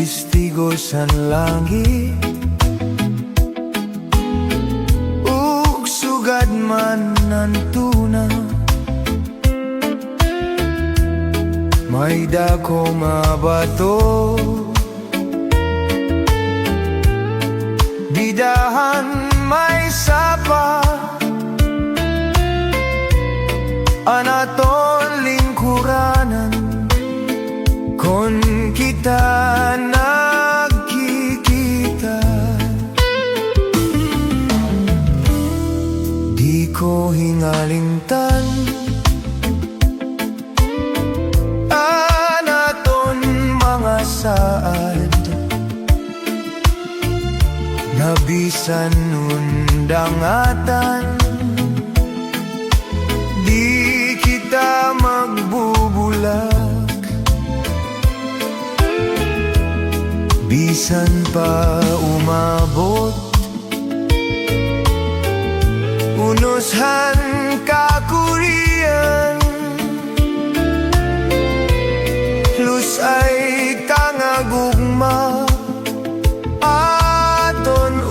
Tistigo sa langit ug sugad man ang tuna. May dako mabato, bidahan may sapa, anaton lingkuranan kon kita nagkikita. Di ko hingalingtan anaton mga saad, nabisan undangatan. Di kita magbubulak, bisan pa umabot unushan kakurian. Lusay kangagugma aton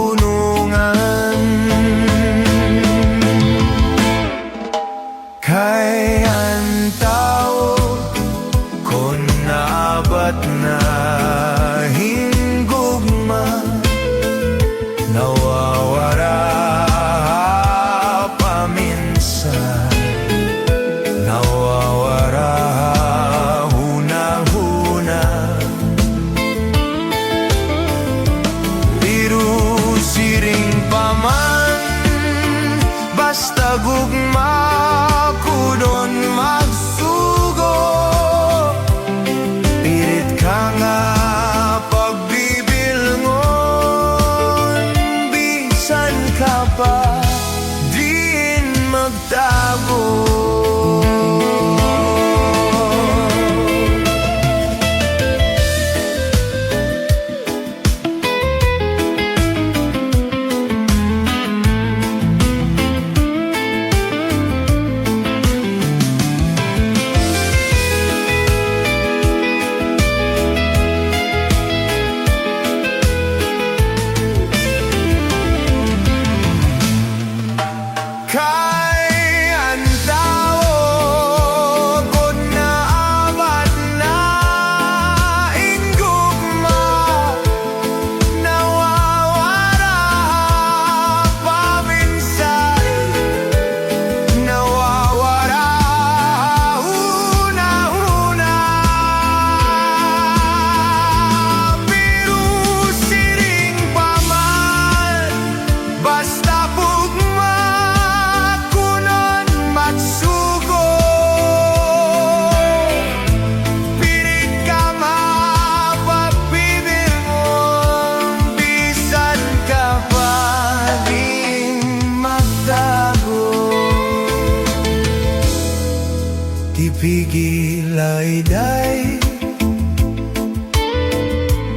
unungan. Kay ang tao kon naabat na hinggugma, nawawara paminsan, nawawara hunahuna. Pero siring pa man, basta gugma kudon magsugo. Pilit ka nga pagbibilngon, bisan ka pa din magtago. Kay ang tao kung naabat na inggugma, nawawara paminsan, nawawara una-una. Pero siring pa man, basta pugma magsugo. Pilit ka mapagbibilngon, bisan ka pa din magtago. Tipigil ay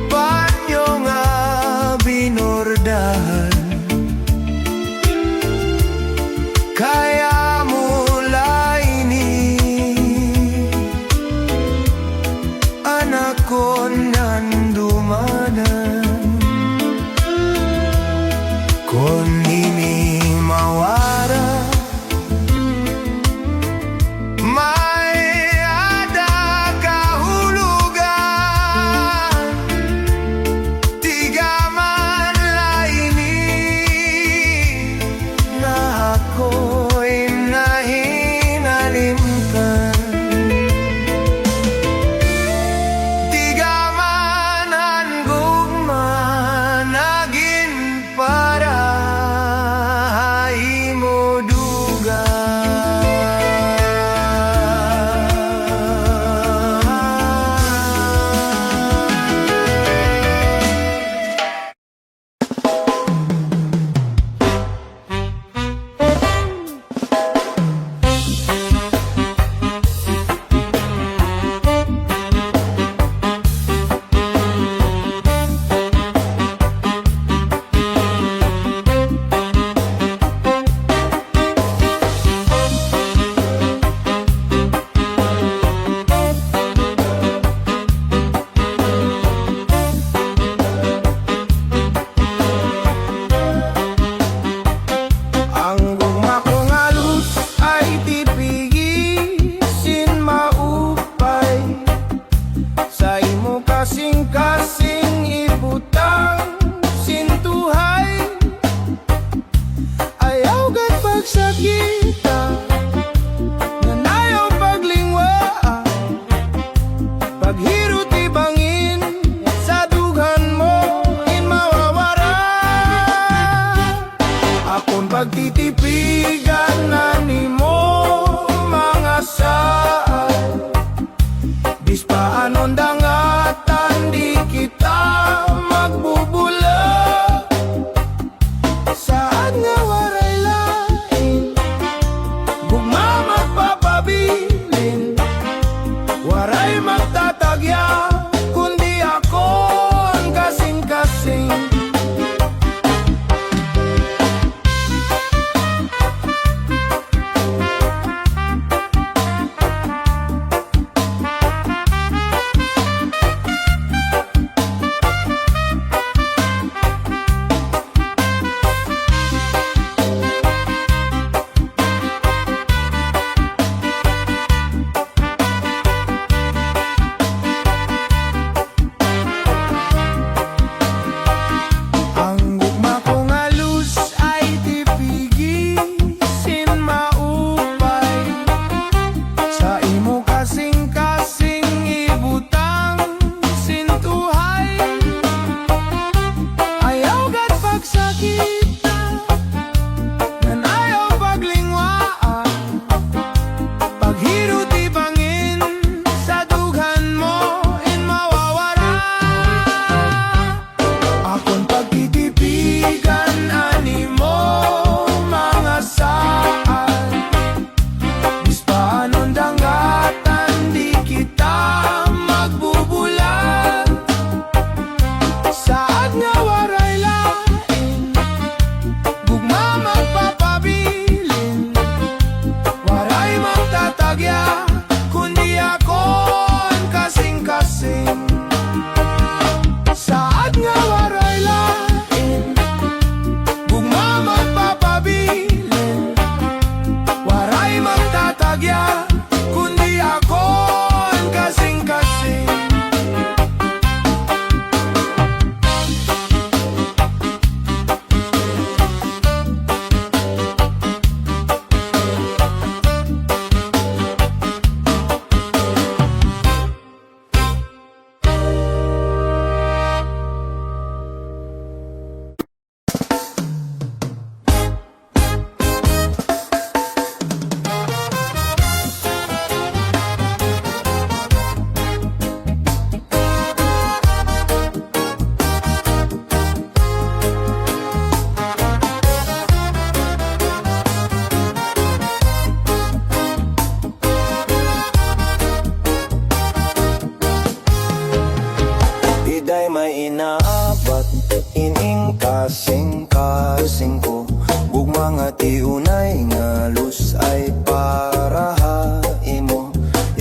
banyo nga binordahan, kaya ko nandumanan. Kung ini mawara, may ada kahulugan.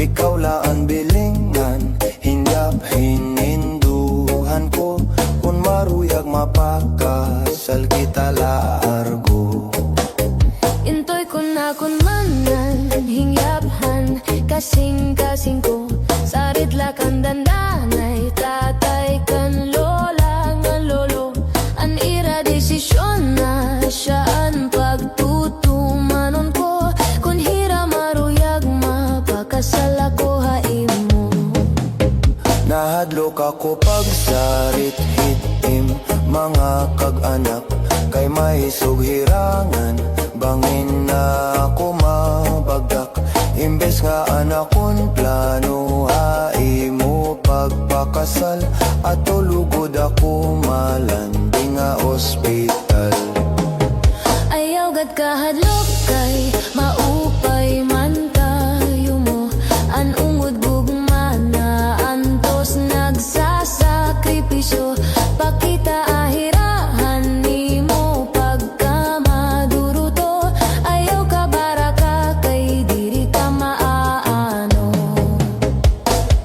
ikaw laan bilingan, hinyap hininduhan ko. Kung maruyag mapakasal kita laargo. Intoy ko na kun manan, hingyaphan, kasing-kasing ko. Sarit lakan dandanay, tatay kan lola nga lolo. An ira desisyon na siyaan pagtutumanon ko. Kun hira maruyag mapakasal ako haimo. Nahadlok ako pagsarit hitim, mga kag-anak kay may sughirangan. Bangin na ako mabagdak, imbes nga anakon plano haimo pagpakasal. At tulugod ako malandi nga ospital. Ayaw gad kahadlok kay maupay man kayo mo. An ungod gugma na antos nagsasakripisyo. Pakita ahirahan nimo pagka maduruto. Ayaw ka baraka kay diri ka maaano.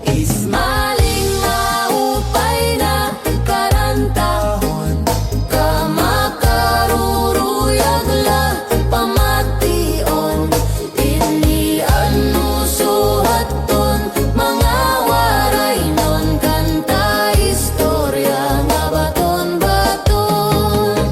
Ismaling maupay na karantahon, kamakaruruyag la pamation. Inian mo suhaton, mga waray non kanta istorya nga baton-baton.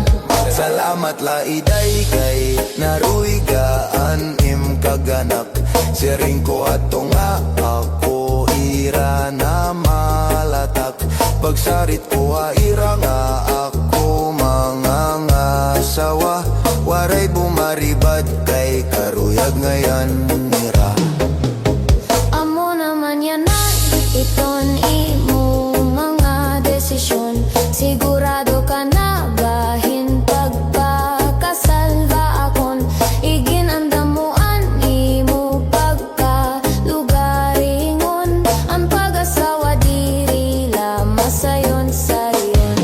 Salamat laiday kay naruigaan im kaganak. Siring ko ato nga ako ira na malatak. Pagsarit ko ira nga ako mga ngasawa. Waray bumaribad kay karuyag ngayon nira. Amo naman yan na iton imo mga desisyon. Sigurado ka na bahin pagpakasal ba akon. Iginandamuan imo pagkalugaringon. Ang pag-asawa diri lama sayon sayon.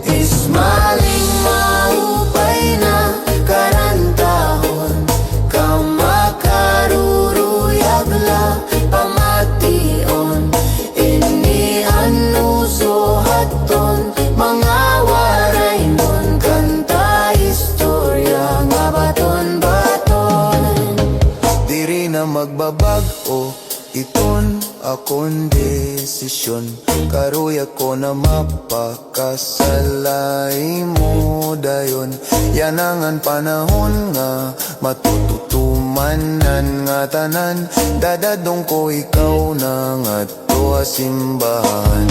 Ismaling maupay na karantahon, kamakaruruyag la pamation. Inian mo suhaton, mga waray nun kanta istorya nga baton-baton. Diri na magbabag-o iton akong desisyon. Karuyag ko na mapakasalay mo dayon. Yanangan panahon nga matututumanan nga tanan. Dadadong ko ikaw na nga to simbahan.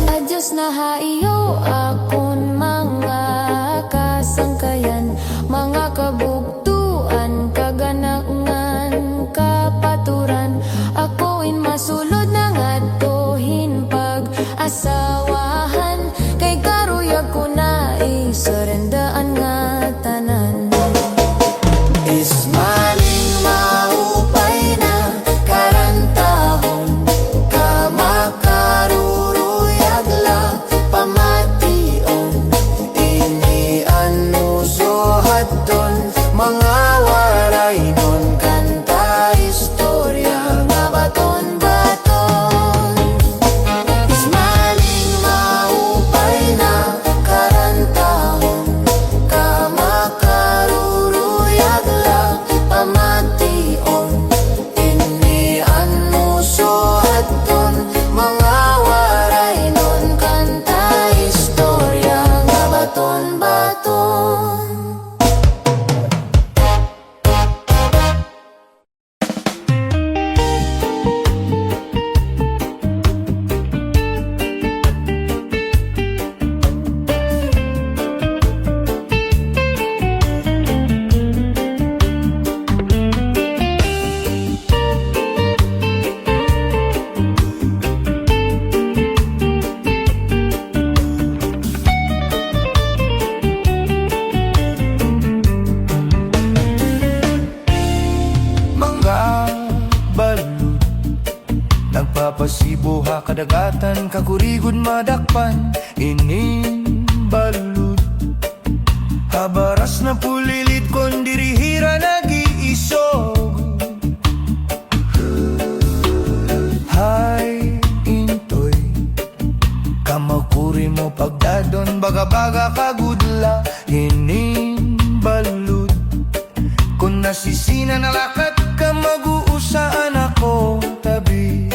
Adyos na haiyo akon mga kasangkayan, mga kabugtuan, kaganangan, kapaturan. Ako'y masulod na ngadtohin pag-asawahan. Kay karuyag ko na isurendaan nga tanan. Ismaling maupay na karantahon, kamakaruruyag la pamation. Inian mo suhaton, mga waray nun kanta istorya nga baton-baton. Ismaling maupay na karantahon, kamakaruruyag la pamation. Inian mo suhaton, mga waray nun kanta istorya nga baton-baton. Nagpapasibo ha kadagatan, kakurigod madakpan, inimbalud. Habaras na pulilit kon dirihira nag-iisog. baga-baga kagudla hining balud. Kung nasisina na lakat ka mag-uusaan ako tabi.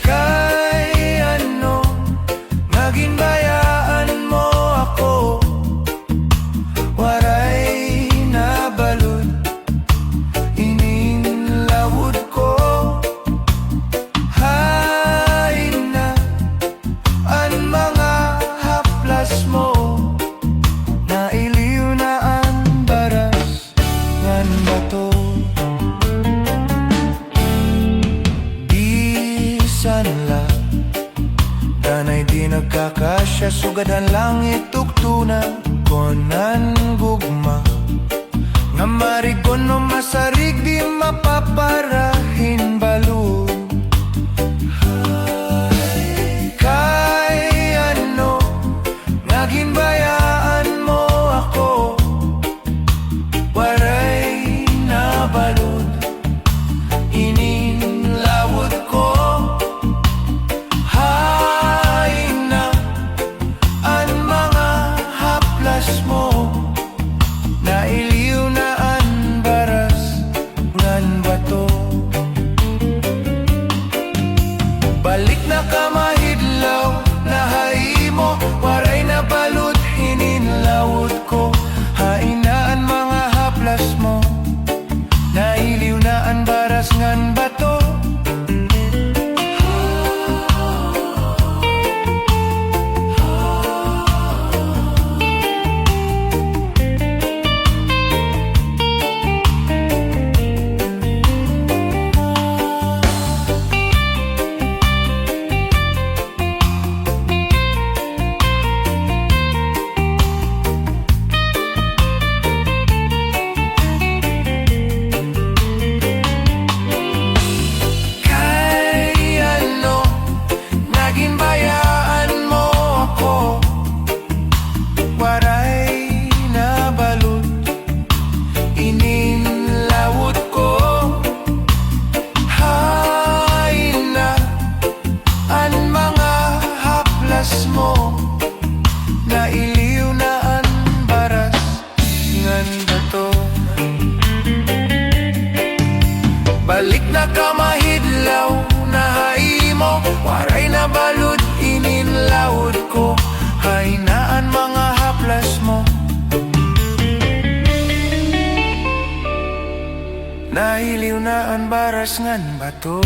Kay ano naging bayaan mo ako, waray na balud ining lawod ko. Hay na ang mga haplas mo, nailiw na ang baras ngan bato. Bisan la danay di nagkakasya, sugadan langit tugtuna konan gugma. Nga marigon no masarig di mapaparahin balud. Kay ano naging bayaan mo ako, waray na balud ining lawod ko. Hay na ang mga haplas mo, nailiw na ang baras ngan bato. Balik na ka mahidlaw na haimo, waray na balud hininlawod ko. Hain na ang mga haplas mo, nailiw na ang baras ngan bato. Kay ano naging bayaan mo ako, waray na balud ining lawod ko. Hay na ang mga haplas mo, nailiw na ang baras ngan bato. Balik na ka mahidlaw na haimo, waray na balud ininlawod ko. Hay na ang mga haplas mo, nailiw na ang baras ngan bato.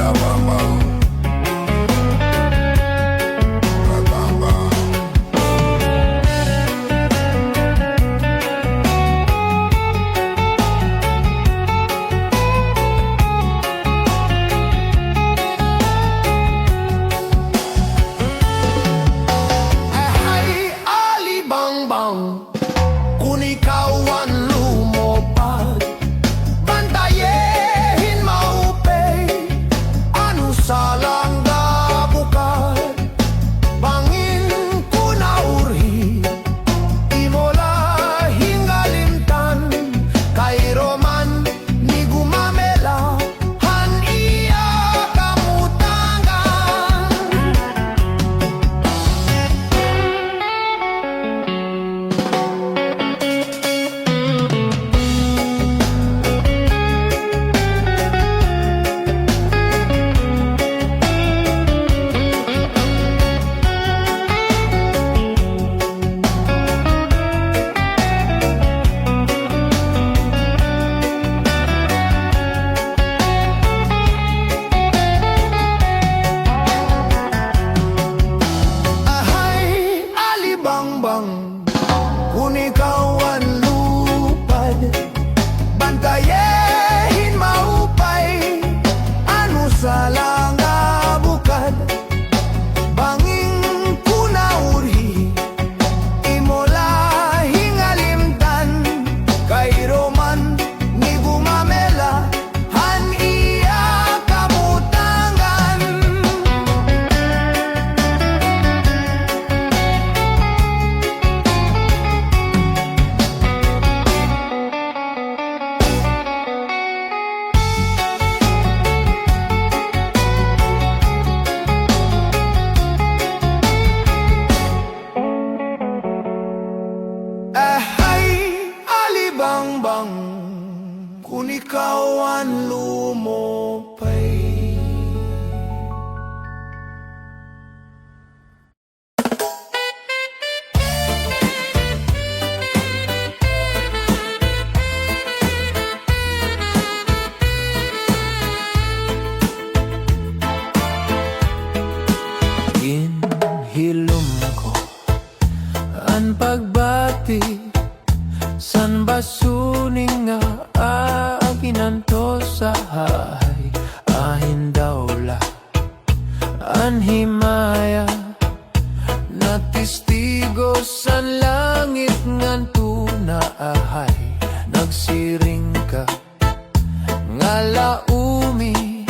Ay, alibang-bang, kung ikaw ang lumupad, bantayehin maupay, ano sa langga bukad, bangin ko na urhi, imola hingalimtan, kay Roman ni gumamela, han iya kamutangan. Ahay, alibang-bang, kung ikaw ang lupad, bantayehin maupay, ano sa langga bukad, banging kunauri, imola hingalimtan, kay Roman ni gumamela, han iya kamutangan. Ahay, alibang-bang, kung ikaw ang lumupay. Ginhilom ko ang pagbati, san basuning nga aginanto sa hay, ahin dawla an himaya, na testigo sa langit ngan tunaahay, nagsiring ka nga laumi,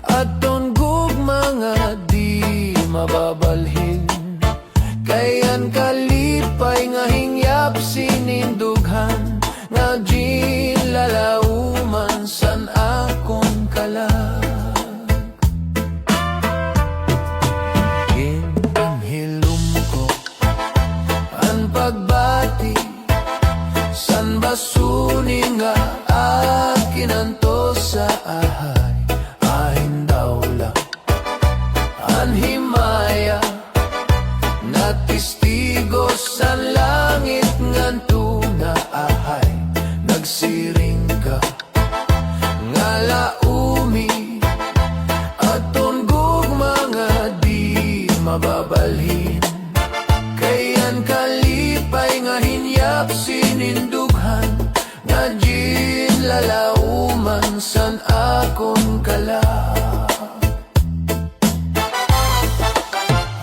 aton gugma nga di mababalhin, kayan kalipay nga hingyap sinindughan, nga ginlalauman san akong kalag. Ginhilom ko ang pagbati, san basuning nga akinanto sa ahay, ahin dawla an himaya, na testigo sa langit ngan tunaahay, nagsiring ka nga laumi, aton gugma nga di mababalhin, kayan kalipay nga hinyap sinindughan, nga ginlalauman san akong kalag.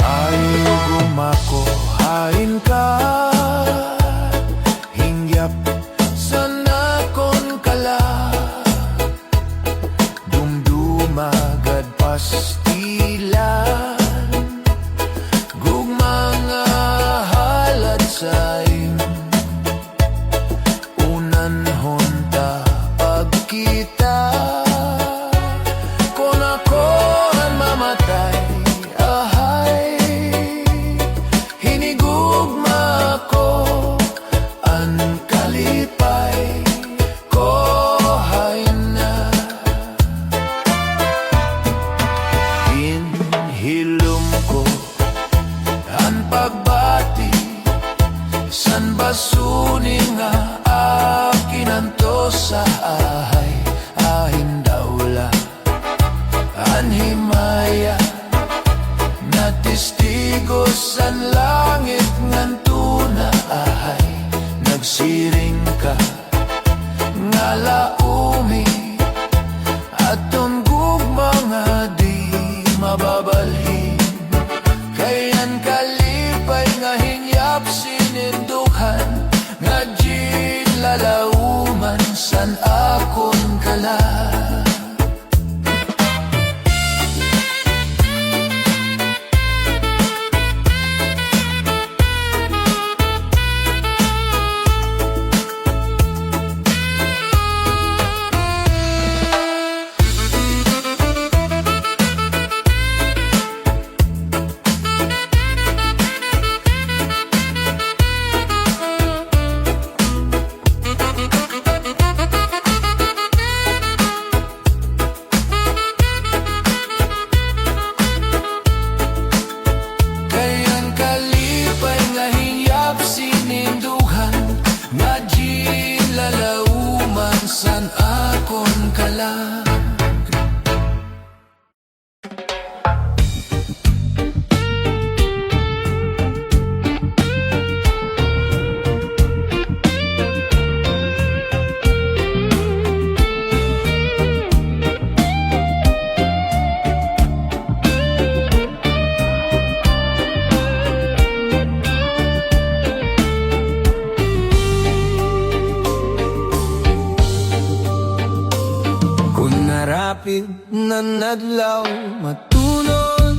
Ayaw gumako, hain ka, hingyap san akong kalag, dumdumagad pastilan, gugma nga halad sa'yo, unan honta pagkita, kung ako ang mamatay, ahay, hinigugma ko ang kalipay ko, hay na. Hinhilom ko ang pagbati, san basuning nga akinanto sa ahay, ahin dawla manhimaya na testigo sa langit ngan tuna ahay nagsiring ka nga laumi aton gugma nga di mababalhin kayan kalipay nga hinyap sinindukhan nga di lalauman san akon kala. San akon kala. Narapid na nadlaw matulon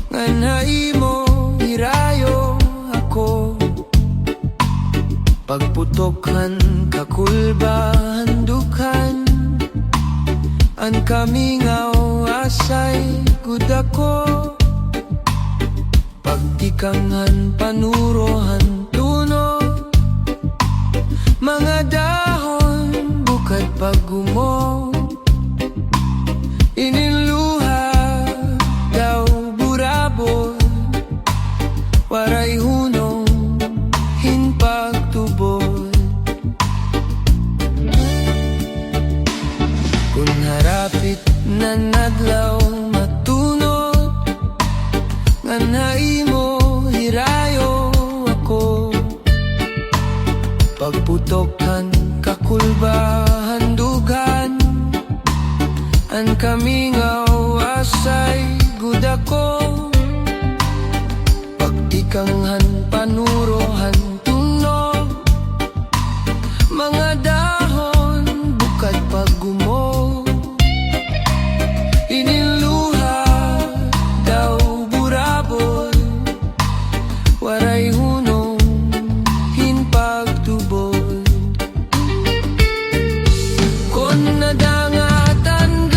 nga naimo hirayo ako pagputokan kakulbahan dukan an kamingaw asay gud ako pagtikangan panurohan tuno mga dahon bukad paggumo iniluha daw burabot waray hunong hinpagtubod kung harapit na nadlaw matunod nga naimo hirayo ako pagputokan kakulbahan dugan an kamingaw asay gud ako pagtikanghan panurohan tunog mga dahon bukad paggumo iniluha daw burabot waray hunong hinpagtubod kon nadangatan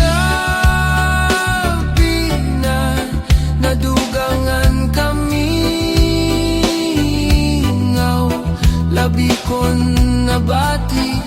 nadugangan kami ngaw labi kon nabati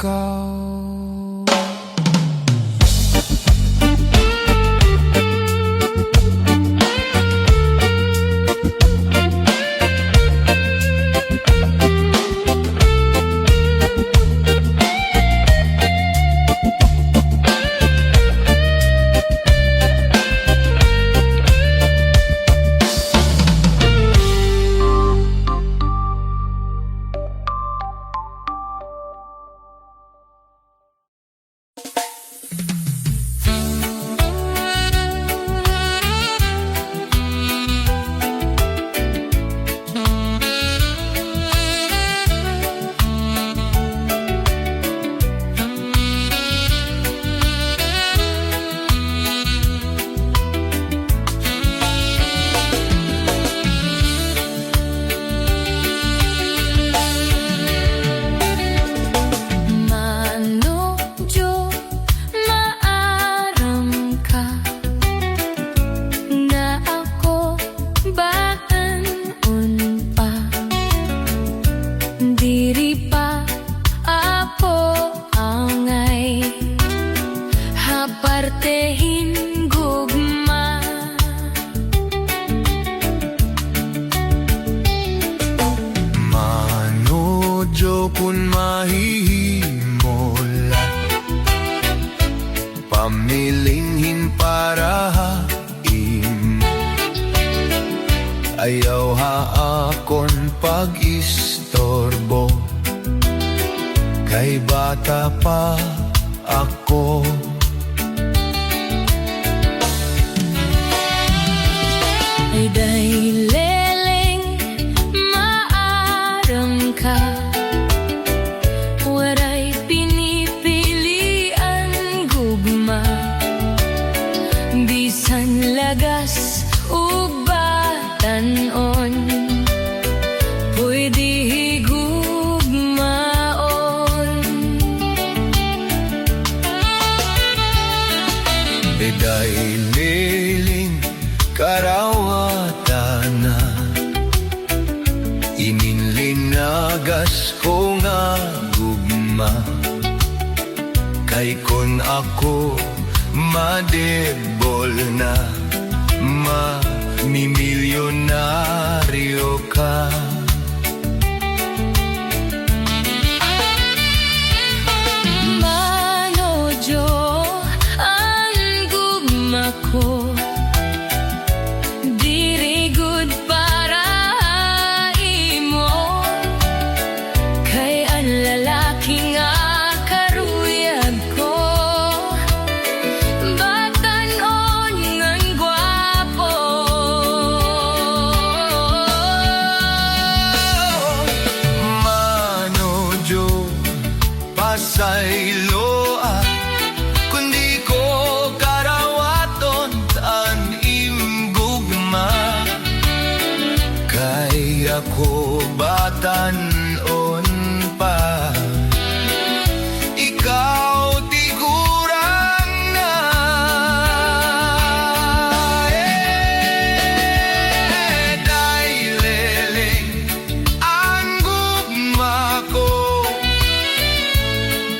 ikaw. Manudyo maaram ka na ako baan pa diri pa ako angay hapartehin gugma Manudyo kun mahihimola pamilinghin para haim ayaw haakon pag-istorbo kay bata pa ako. ay dayleleng maaram ka waray pinipilian gugma bisan lagas ug batan-on pwede higugmaon. Dayliling karawatan na ininlinagas ko nga gugma kay kon ako madebol na mamimilyonaryo ka. Manudyo ang gugma ko diri gud para imo kay ang lalaki nga karuyag ko batan-on ngan gwapo. Manudyo pasayloa kundi ko karawaton tan imbugma kay ako batan-on pa ikaw tigurang na dayleleng ang gugma ko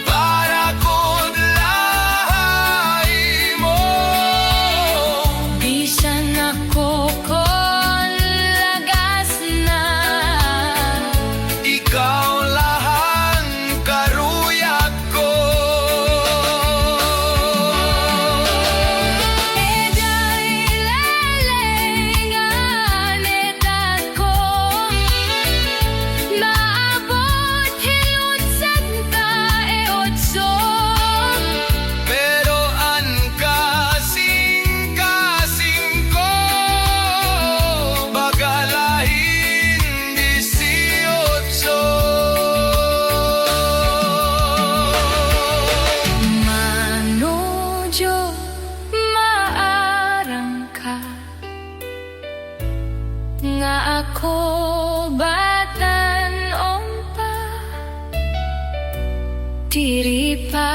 para kod lahay mo Bisan ako kon lagas na ikaw lahang karuyag ko. dayleleng anetat ko maabot hilot santa otso. Pero an kasing-kasing ko bagalahin 18. Manudyo maaram ka nga ako batan-on pa diri pa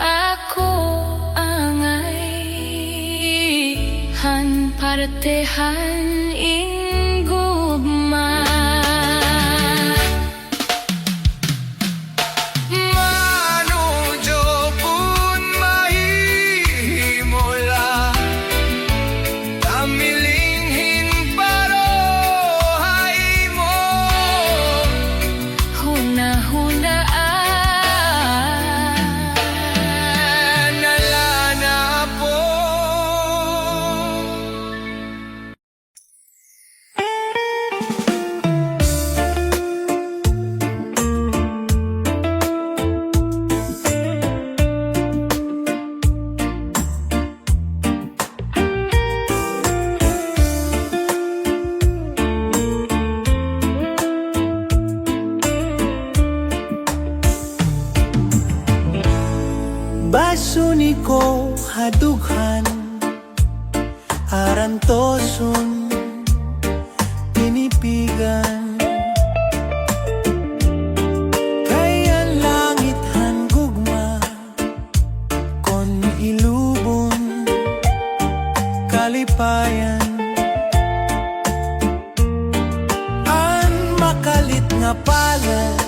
ako angay han partehan ing gugma. Manudyo Baso ni ko hadughan arantoson tinipigan kaya langit hanggugma kon ilubon kalipayan an makalit nga palad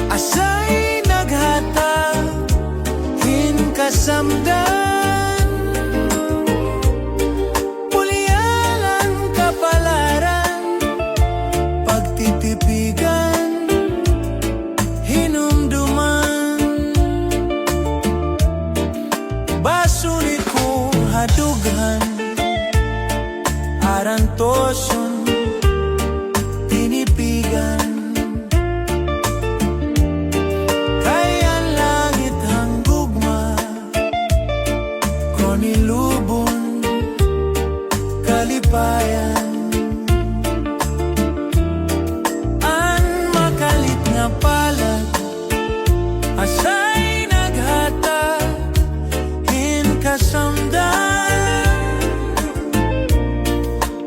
asay naghatag kasamdan pulyalan kapalaran pagtitipigan hinumduman basuri ko hadughan arantoson tinipigan nilubon kalipayan an makalit nga palad asay naghatag hin kasamdan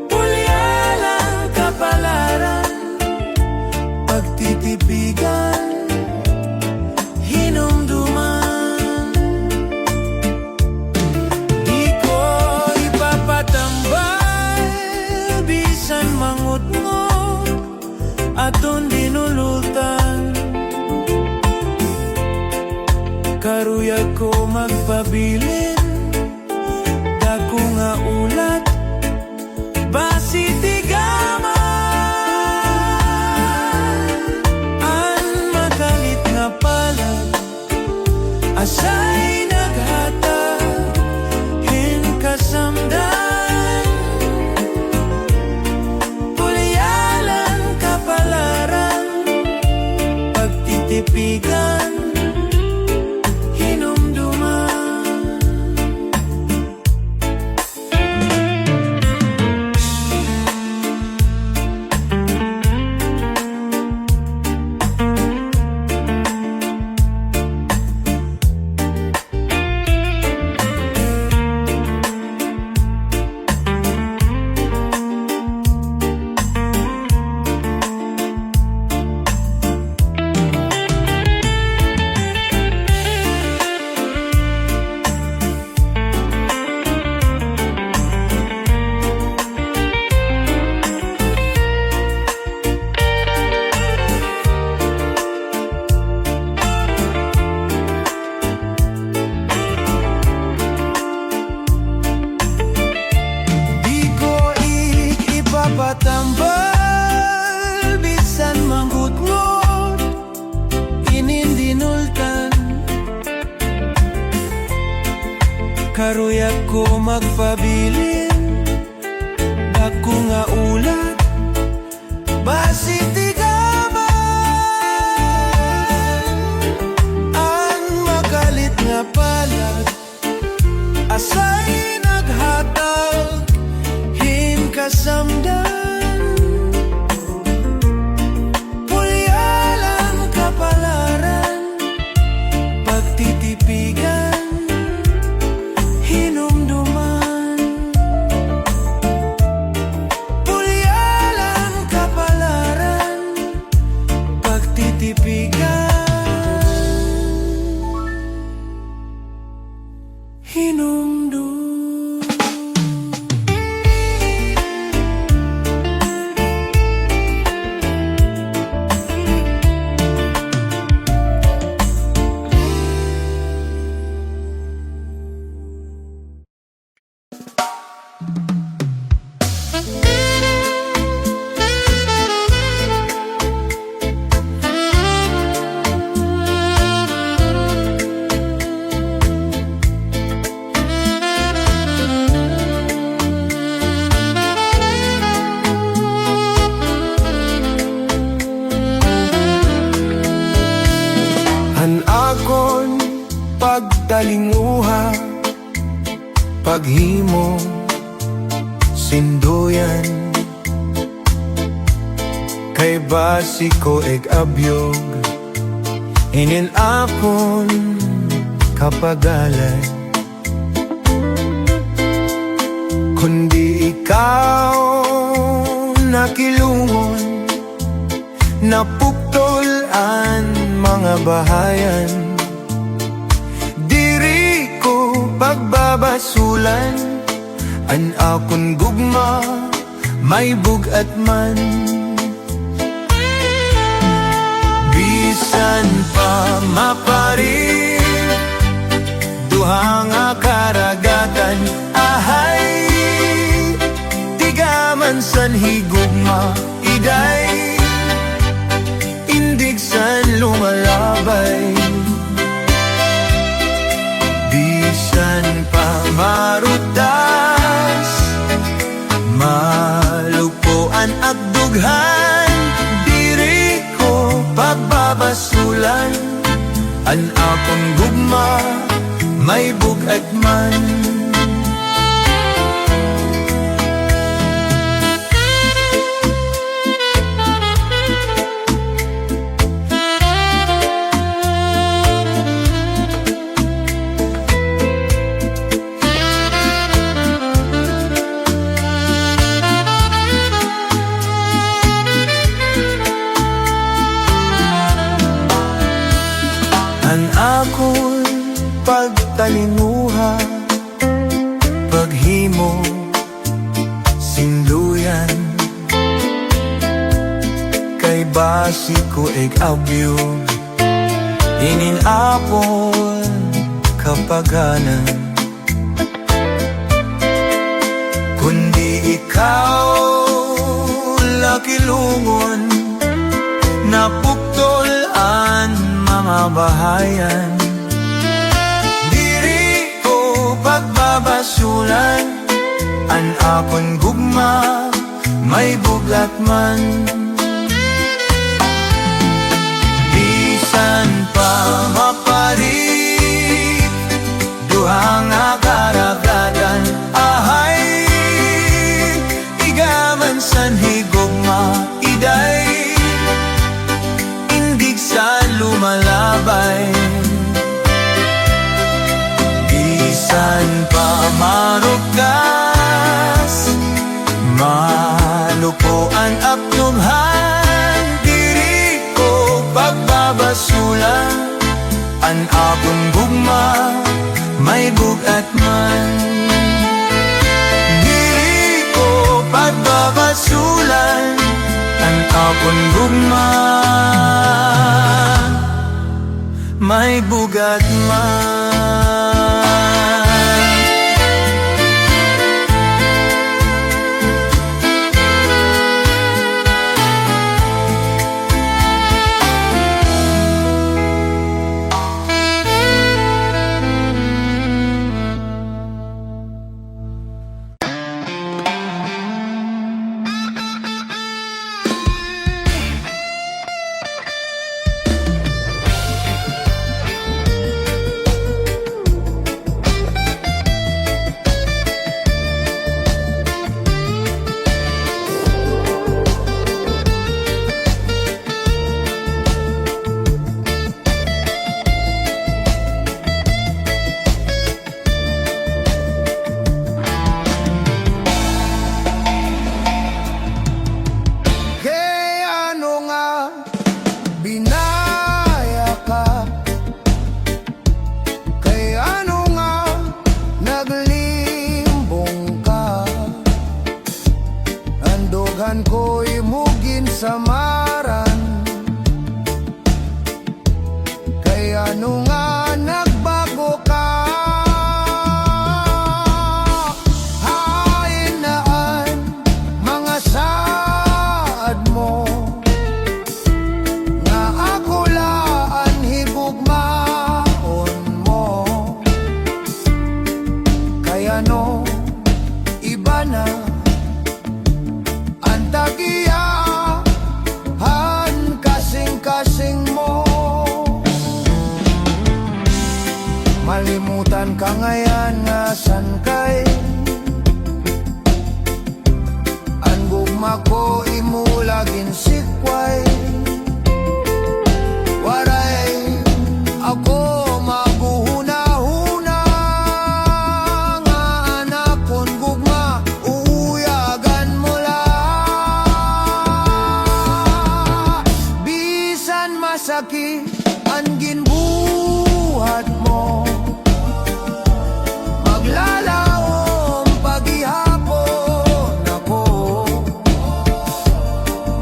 pulyalan kapalaran pagtitipigan aton dinulutan karuyag ko magpabilin dako nga ulat basi tigama an makalit nga palad asay naghatag hin kasamdan tipigan hinumduman patambal bisan manghutngot inindinultan karuyag ko magpabilin dako nga ulat basi tigaman an makalit nga palad asay naghatag hin kasamdan titipigan hinumduman pulyalan kapalaran pagtitipigan hinumduman. Hanagon pagdalinguha paghimo sinduyan kay basi ko eg abyog inin apon kapagalan, kundi ikaw nakilungon, napuktol ang mga bahayan. Diri ko pagbabasulan, an akon gugma may bugat man. Bisan pa maparin duha nga karagatan, ahay tigaman san higugma, iday indig san lumalabay. Bisan pa marutas malupuan at dughan, diri ko pagbabasulan, an akong gugma may bugat man. An akon pagtalimuha, paghimo sinduyan, kay basi ko ig-abyog, ininapon kapaganan, kundi ikaw lakilungon, napuktol ang mga bahayan. Diri ko pagbabasulan, an akon gugma may bugat man. Bisan pa maparit duha nga karagatan, ahay igaman san higugma, iday indig sa lumalabay. Bisan pa marugas malupuan at lumhan, diri ko pagbabasulan, an akong gugma may bugat man. Diri ko pagbabasulan, an akong gugma may bugat man. Ko'y mugin samaran, kay ano nga nagbago ka? Hainaan mga saad mo, nga ako laan higugmaon mo, kay ano iba na tagiyahan kasing-kasing mo. Malimutan ka ngayon nga san kay an gugma ko imulagin sikway. Waray ako maguhunaw Ang ginbuhat mo maglalaom paghihapon ako,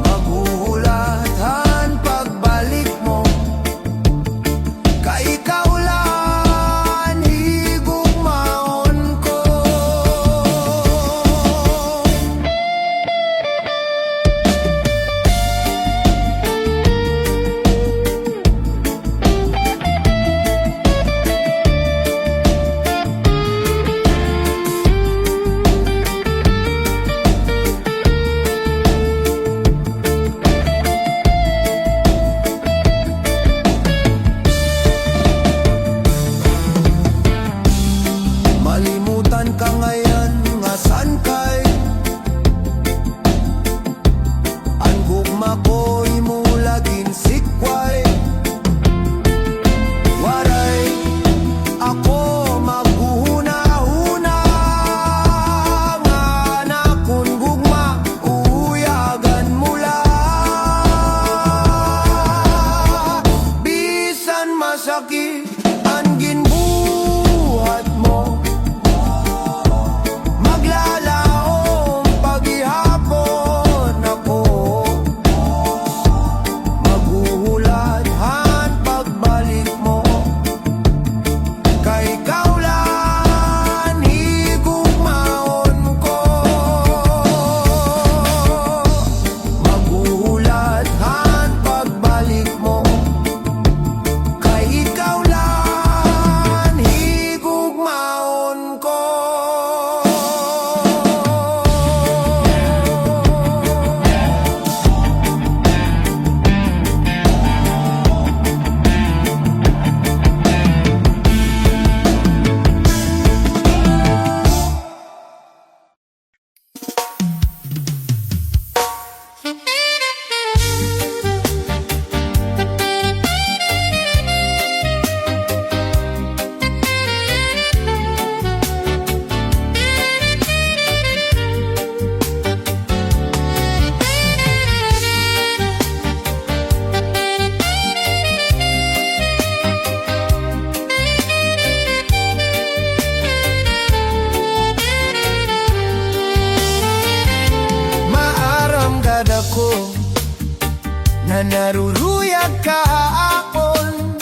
maguhulatan pagbalik mo, kay ikaw lang higugmaon ko. Malimutan ka ngayon nga san kay ang gugma ko imulagin sikway. Waray ako maghuhuna-huna nga nakon gugma uyagan mula. Bisan masakit ang ginbuhat mo maglalaom paghihapon ako, maguhulatan pagbalik mo, kay ikaw lang higugmaon ko. Maguhulatan pagbalik mo, kay ikaw lang higugmaon ko. Maaram gad ako na naruruyag kahapon,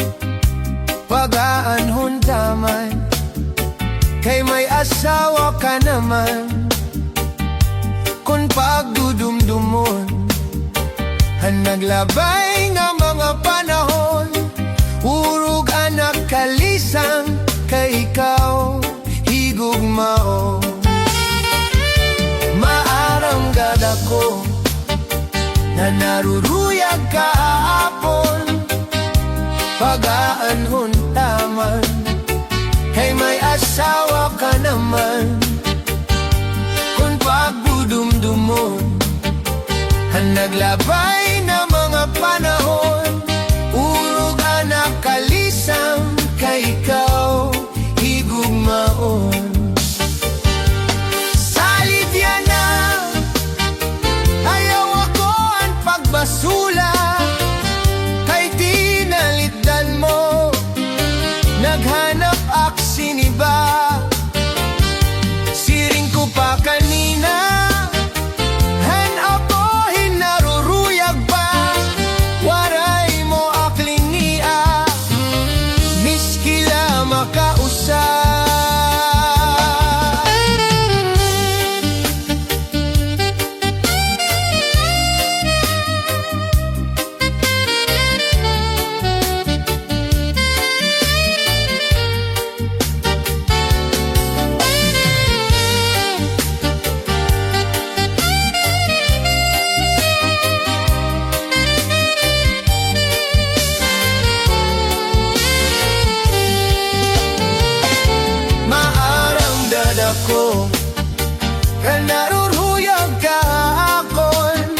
pag-aanhon taman, kay may asawa ka naman. Kung pagdudumdumon ang naglabay nga mga panahon, urog anak kalisang, kay ikaw higugmao. Maaram gad ako na naruruyag kahapon, pag-aanhon taman, kay may asawa ka naman. Kung pagdudumdumon ang naglabay na mga panahon, urog anak kalisang, kay ikaw higugmaon. Salit yan na ayaw ako ang pagbasula, kay tinalitdan mo naghanap aksiniba. Siring ko pa kanina han ako hinaruruyag pa, waray mo aklingia miskila makausap. Ako ka naruruyag kahapon,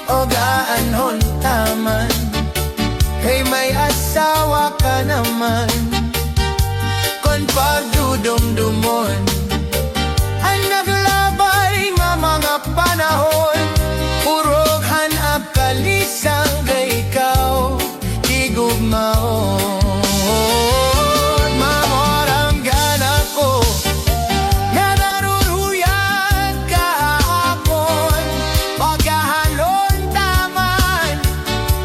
o gaanhon taman, kay may asawa ka naman. Kung pagdudumdumon ang naglabay nga mga panahon, urog hanap kalisang, kay ikaw higugmaon. higugmaon. Mamoranggan ako na naruruyag kahapon, pagkahalon taman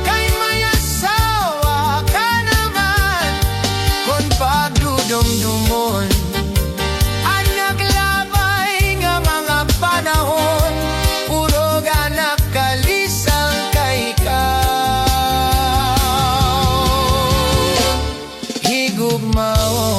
kay may asawa ka naman, kung pagdudumdumon ang naglabay nga mga panahon, puro ganap kalisang kay ka higugmaon.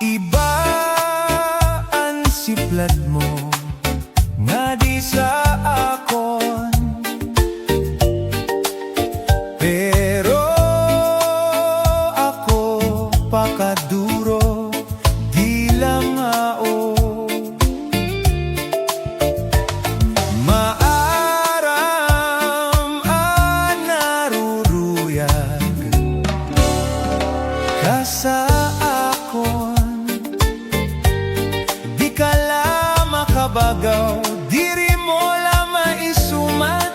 Iba ang siplat mo nga di sa akon, pero ako pakaduro di lang ao. Maaram ang naruruyag ka sa akon, di ka la makabagaw, diri mo la maisumat,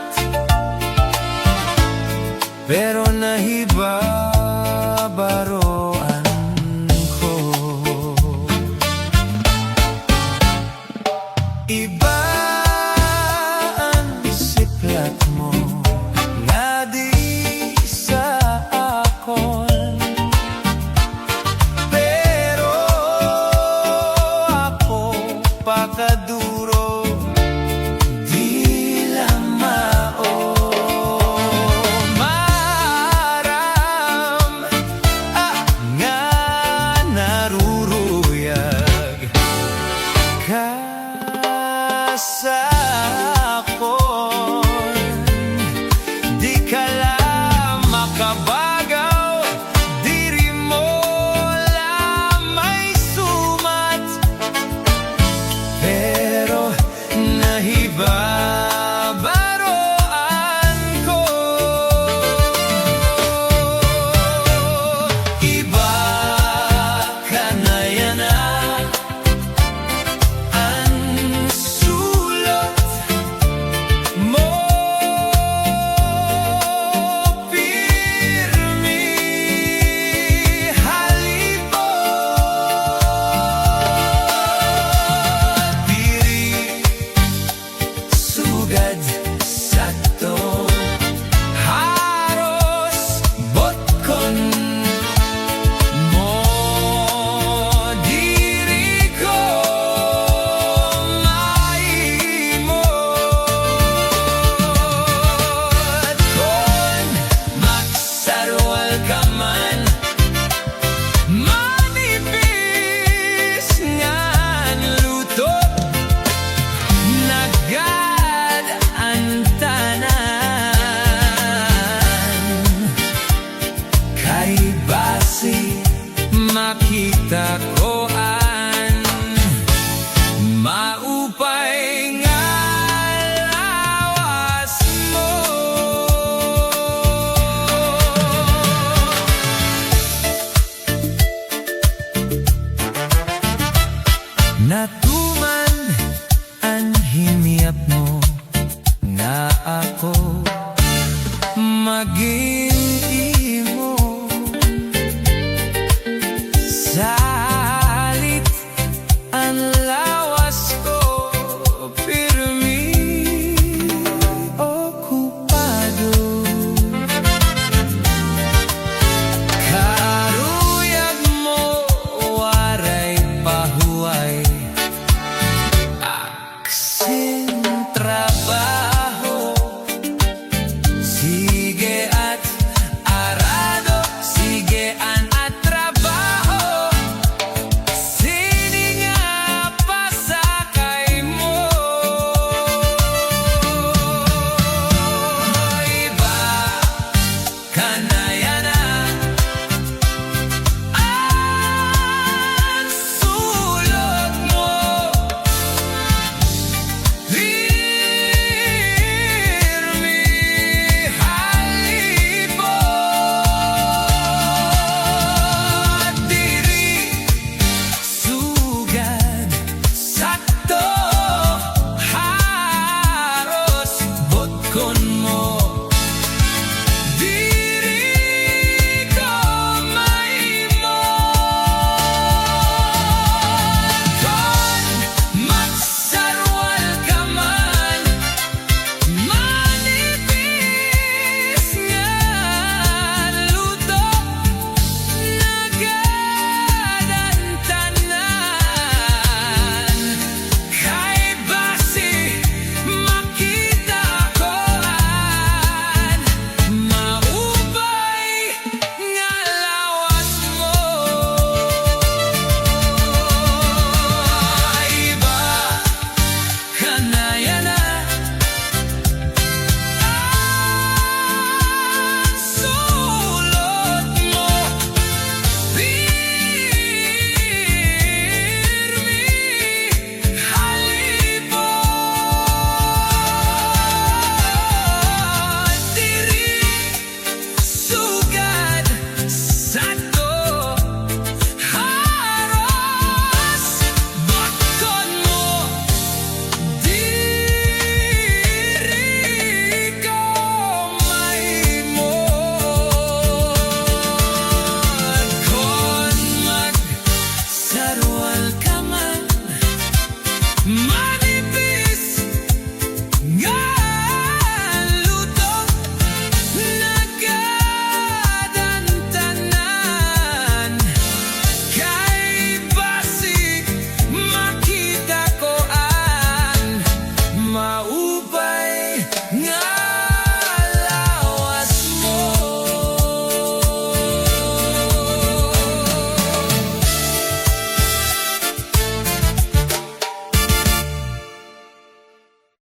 pero nahibabaroan ko. Iba ang siplat mo nga di sa akon, pero ako pakaduro di lang mao. Maram nga naruruyag ka sa akon, di ka lang makabagaw, diri mo lang may sumat, pero nahibabaroan ko. Iba ka na yan ang sulot mo, pirmi halipot, diri sugad sakto, haros botkon mo, diri ko maimot. Kung magsarwal ka man, manipis ngan lutot, nagad ang tanan, kay basi makita ko an maupay nga lawas mo. Nat